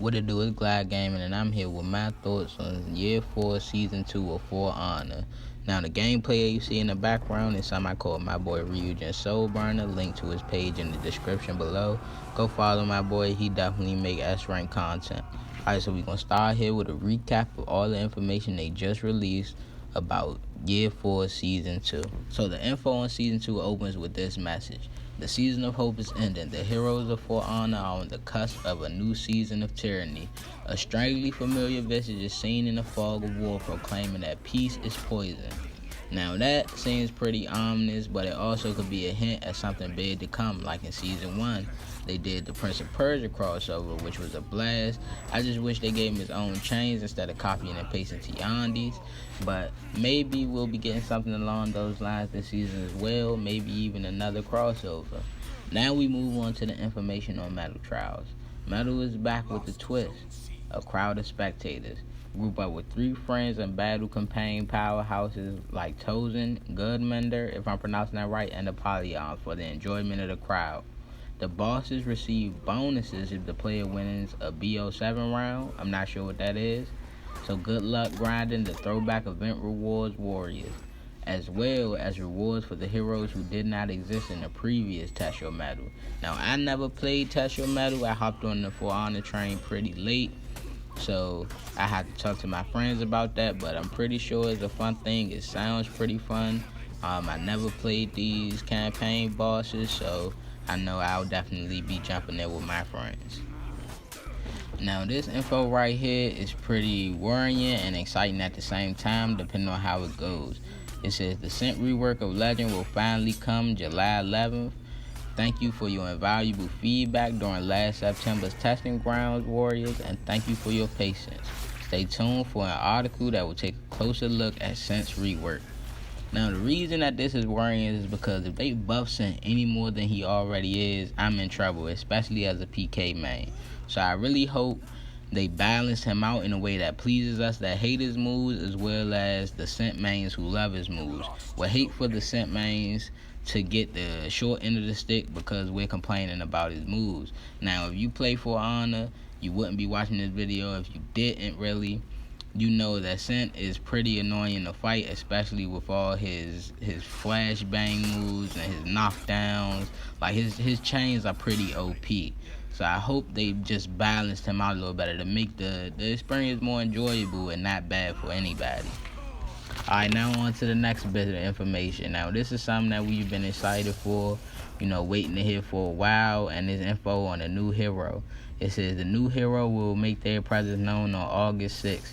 What it do is Glad Gaming, and I'm here with my thoughts on Year 4, Season 2 of For Honor. Now, the gameplay you see in the background is something I call my boy Ryujin Soulburner. Link to his page in the description below. Go follow my boy, he definitely make S-rank content. Alright, so we're going to start here with a recap of all the information they just released about Year 4, Season 2. So the info on Season 2 opens with this message. The season of hope is ending. The heroes of For Honor are on the cusp of a new season of tyranny. A strangely familiar visage is seen in the fog of war proclaiming that peace is poison. Now that seems pretty ominous, but it also could be a hint at something big to come, like in Season 1. They did the Prince of Persia crossover, which was a blast. I just wish they gave him his own chains instead of copying and pasting Tiandi's. But maybe we'll be getting something along those lines this season as well, maybe even another crossover. Now we move on to the information on Metal Trials. Metal is back with the twist. A crowd of spectators group up with 3 friends and battle campaign powerhouses like Tozen, Goodmender, if I'm pronouncing that right, and Apollyon for the enjoyment of the crowd. The bosses receive bonuses if the player wins a BO7 round. I'm not sure what that is. So good luck grinding the throwback event rewards warriors, as well as rewards for the heroes who did not exist in the previous Tesho Metal. Now, I never played Tesho Metal. I hopped on the For Honor train pretty late, so I had to talk to my friends about that, but I'm pretty sure it's a fun thing. It sounds pretty fun. I never played these campaign bosses, so I know I'll definitely be jumping there with my friends. Now, this info right here is pretty worrying and exciting at the same time, depending on how it goes. It says the Scent rework of Legend will finally come July 11th. Thank you for your invaluable feedback during last September's testing grounds, Warriors, and thank you for your patience. Stay tuned for an article that will take a closer look at Scent's rework. Now, the reason that this is worrying is because if they buff Scent any more than he already is, I'm in trouble, especially as a PK main. So I really hope they balance him out in a way that pleases us that hate his moves, as well as the Scent mains who love his moves. We hate for the Scent mains to get the short end of the stick because we're complaining about his moves. Now, if you play For Honor, you wouldn't be watching this video. If you didn't really, you know that Scent is pretty annoying in the fight, especially with all his flashbang moves and his knockdowns. Like his chains are pretty OP. So I hope they just balanced him out a little better to make the experience more enjoyable and not bad for anybody. Alright, now on to the next bit of information. Now, this is something that we've been excited for, waiting to hear for a while, and this info on a new hero. It says the new hero will make their presence known on August 6th.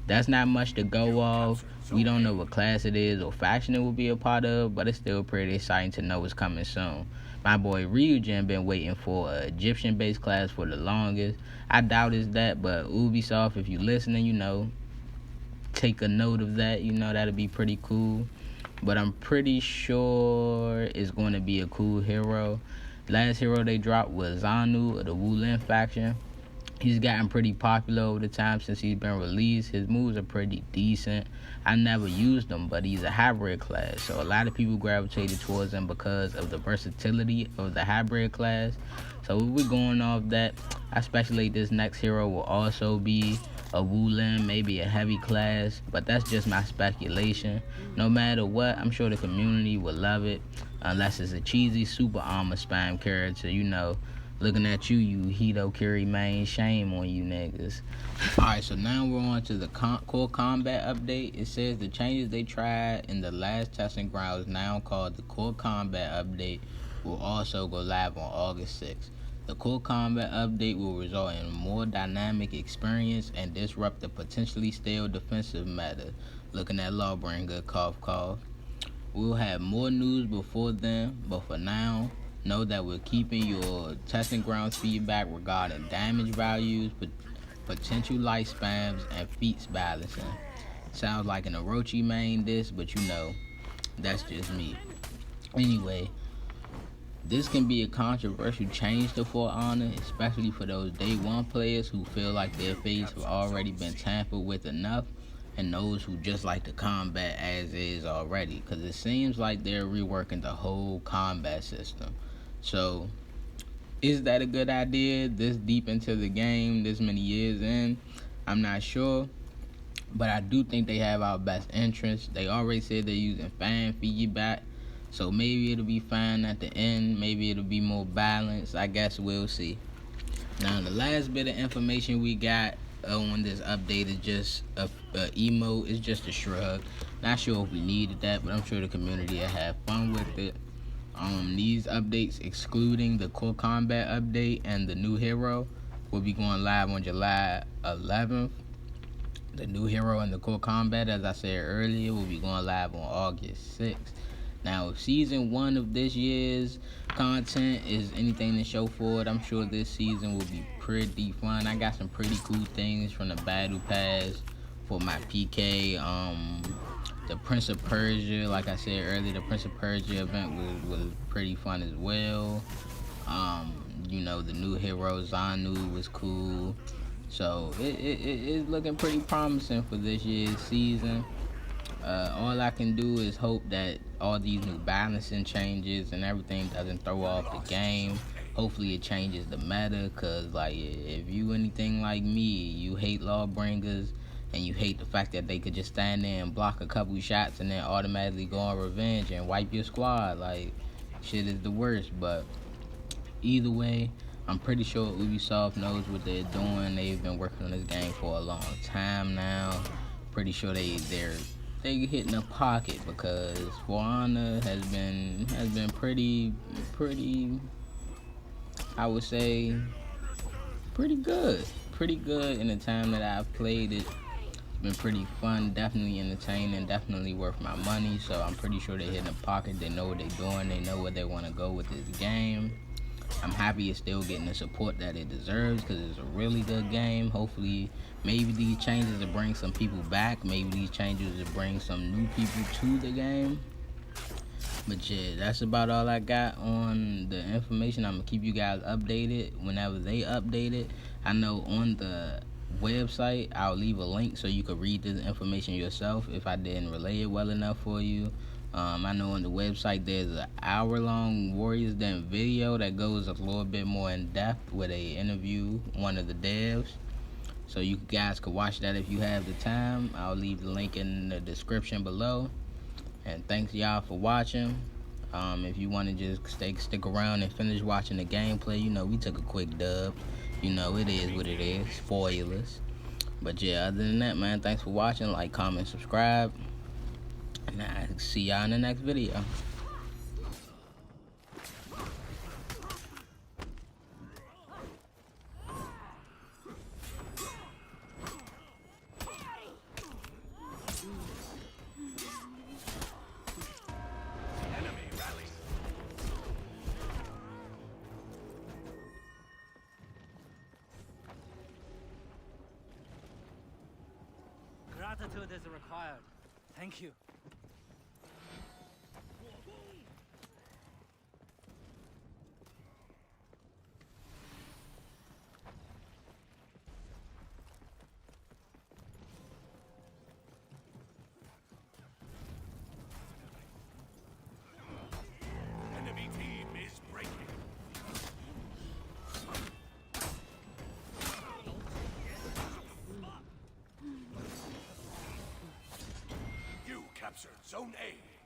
That's not much to go off. We don't know what class it is or faction it will be a part of, but it's still pretty exciting to know it's coming soon. My boy Ryujin been waiting for an Egyptian-based class for the longest. I doubt it's that, but Ubisoft, if you listening, take a note of that. That'll be pretty cool. But I'm pretty sure it's going to be a cool hero. Last hero they dropped was Zanu of the Wulin faction. He's gotten pretty popular over the time since he's been released. His moves are pretty decent. I never used him, but he's a hybrid class, so a lot of people gravitated towards him because of the versatility of the hybrid class. So if we're going off that, I speculate this next hero will also be a Wulin, maybe a heavy class, but that's just my speculation. No matter what, I'm sure the community will love it, unless it's a cheesy super armor spam character, looking at you Hitokiri main, shame on you niggas. Alright, so now we're on to the core combat update. It says the changes they tried in the last testing grounds, now called the core combat update, will also go live on August 6th. The core combat update will result in a more dynamic experience and disrupt the potentially stale defensive meta. Looking at Lawbringer, cough cough. We'll have more news before then, but for now, know that we're keeping your testing grounds feedback regarding damage values, potential light spams, and feats balancing. Sounds like an Orochi main this, but that's just me. Anyway, this can be a controversial change to For Honor, especially for those day one players who feel like their fates have already been tampered with enough, and those who just like the combat as is already, because it seems like they're reworking the whole combat system. So Is that a good idea this deep into the game, this many years in? I'm not sure. But I do think they have our best interest. They already said they're using fan feedback. So maybe it'll be fine at the end. Maybe it'll be more balanced. I guess we'll see. Now, the last bit of information we got on this update is just a emote. It's just a shrug. Not sure if we needed that, but I'm sure the community will have fun with it. These updates, excluding the Core Combat update and the new hero, will be going live on July 11th. The new hero and the Core Combat, as I said earlier, will be going live on August 6th. Now, if season 1 of this year's content is anything to show for it, I'm sure this season will be pretty fun. I got some pretty cool things from the Battle Pass for my PK. The Prince of Persia, like I said earlier, the Prince of Persia event was pretty fun as well. The new hero Zanu was cool. So it's looking pretty promising for this year's season. All I can do is hope that all these new balancing changes and everything doesn't throw off the game. Hopefully it changes the meta, cause like if you anything like me, you hate Lawbringers and you hate the fact that they could just stand there and block a couple shots and then automatically go on revenge and wipe your squad. Like, shit is the worst. But either way, I'm pretty sure Ubisoft knows what they're doing. They've been working on this game for a long time now. Pretty sure they hitting a pocket, because For Honor has been pretty, I would say, pretty good in the time that I've played it. It's been pretty fun, definitely entertaining, definitely worth my money. So I'm pretty sure they're hitting a pocket. They know what they're doing. They know where they want to go with this game. I'm happy it's still getting the support that it deserves, because it's a really good game. Hopefully, maybe these changes will bring some people back. Maybe these changes will bring some new people to the game. But yeah, that's about all I got on the information. I'm going to keep you guys updated whenever they update it. I know on the website, I'll leave a link so you can read this information yourself if I didn't relay it well enough for you. I know on the website there's an hour-long Warriors Den video that goes a little bit more in depth, where they interview one of the devs. So you guys can watch that if you have the time. I'll leave the link in the description below. And thanks y'all for watching. If you want to just stick around and finish watching the gameplay, we took a quick dub. It is what it is. Spoilers. But yeah, other than that, man, thanks for watching. Like, comment, subscribe. And I'll see y'all in the next video. Gratitude is required. Thank you. Enemy team is breaking. You captured Zone A.